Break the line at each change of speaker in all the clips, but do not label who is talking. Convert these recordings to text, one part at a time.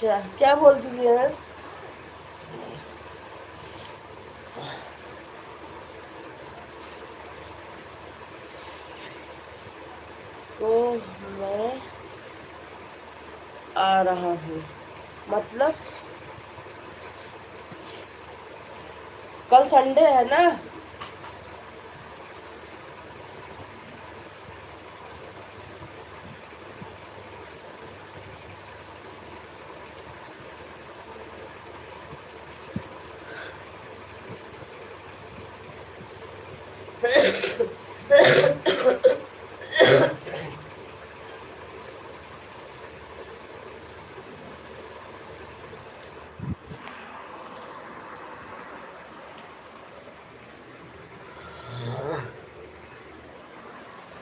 अच्छा, क्या बोलती है? तो मैं आ रहा हूँ, मतलब कल संडे है ना।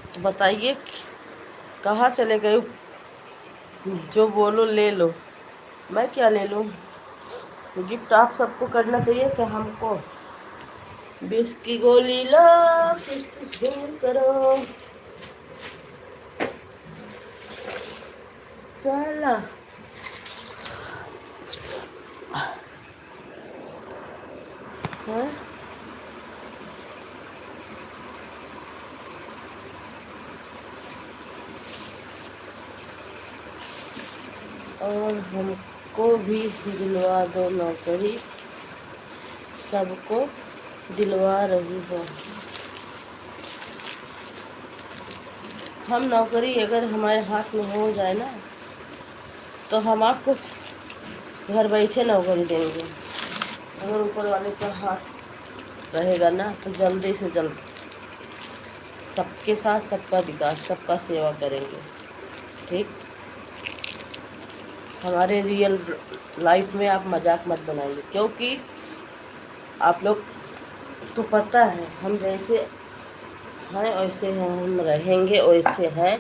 तो बताइए कहाँ चले गए? जो बोलो ले लो। मैं क्या ले लूँ? गिफ्ट आप सबको करना चाहिए क्या हमको? विष की गोली लो, किस दूर करो। चला है। और हमको भी दिलवा दो नौकरी, सबको दिलवा रही हो। हम नौकरी अगर हमारे हाथ में हो जाए ना, तो हम आपको घर बैठे नौकरी देंगे। अगर ऊपर वाले का हाथ रहेगा ना, तो जल्दी से जल्द सबके साथ सबका विकास, सबका सेवा करेंगे। ठीक। हमारे रियल लाइफ में आप मजाक मत बनाइए, क्योंकि आप लोग को पता है हम जैसे हैं वैसे हैं, हम रहेंगे वैसे हैं,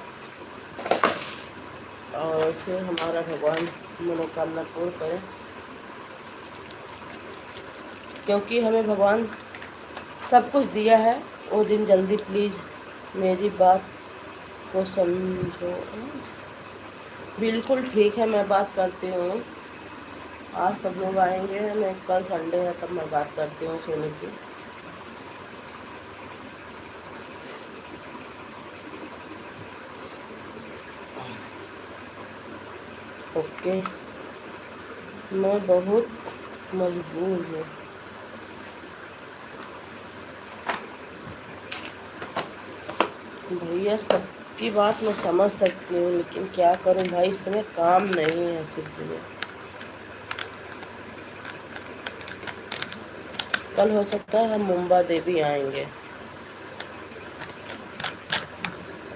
और वैसे हमारा भगवान मनोकामना पूर्ण करें। क्योंकि हमें भगवान सब कुछ दिया है। वो दिन जल्दी प्लीज़ मेरी बात को समझो। बिल्कुल ठीक है, मैं बात करती हूँ। आज सब लोग आएंगे, मैं कल संडे है तब मैं बात करती हूँ सोने की। ओके। मैं बहुत मजबूर हूँ भैया, सबकी बात मैं समझ सकती हूँ, लेकिन क्या करूँ भाई, इस समय काम नहीं है सब्जी में। कल हो सकता है हम मुंबा देवी आएंगे।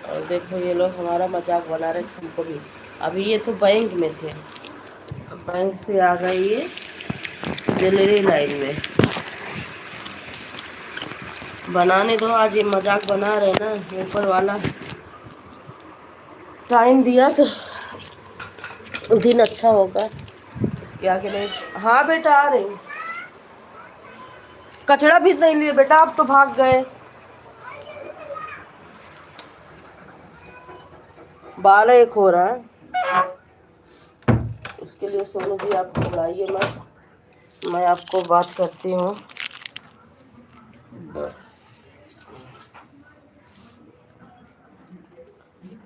और देखो ये लोग हमारा मजाक बना रहे थे हमको भी। अभी ये तो बैंक में थे, बैंक से आ गए ये ज्वेलरी लाइन में। बनाने दो, आज ये मजाक बना रहे ना, ऊपर वाला टाइम दिया तो दिन अच्छा होगा। इसके आगे नहीं। हाँ बेटा आ रही हूँ। कचड़ा भी नहीं लिए बेटा, आप तो भाग गए। बारह एक हो रहा है। उसके लिए सोनू जी आप बुलाइए, मैं आपको बात करती हूँ।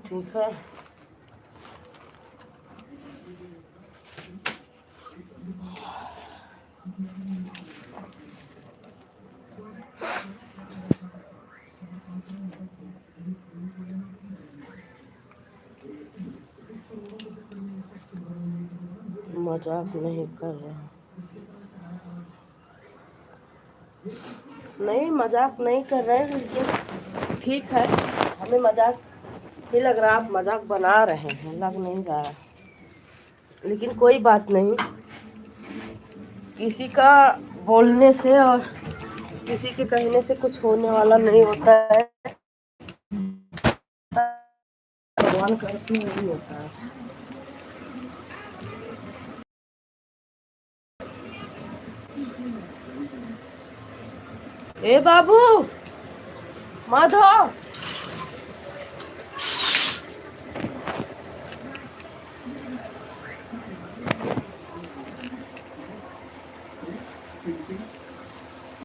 ठीक है। मजाक नहीं कर रहा, नहीं मजाक नहीं कर रहे हैं, लेकिन ठीक है। हमें मजाक ही लग रहा, आप मजाक बना रहे हैं, लग नहीं रहा। लेकिन कोई बात नहीं, किसी का बोलने से और किसी के कहने से कुछ होने वाला नहीं होता है। भगवान का नहीं होता है। ए बाबू, माधव,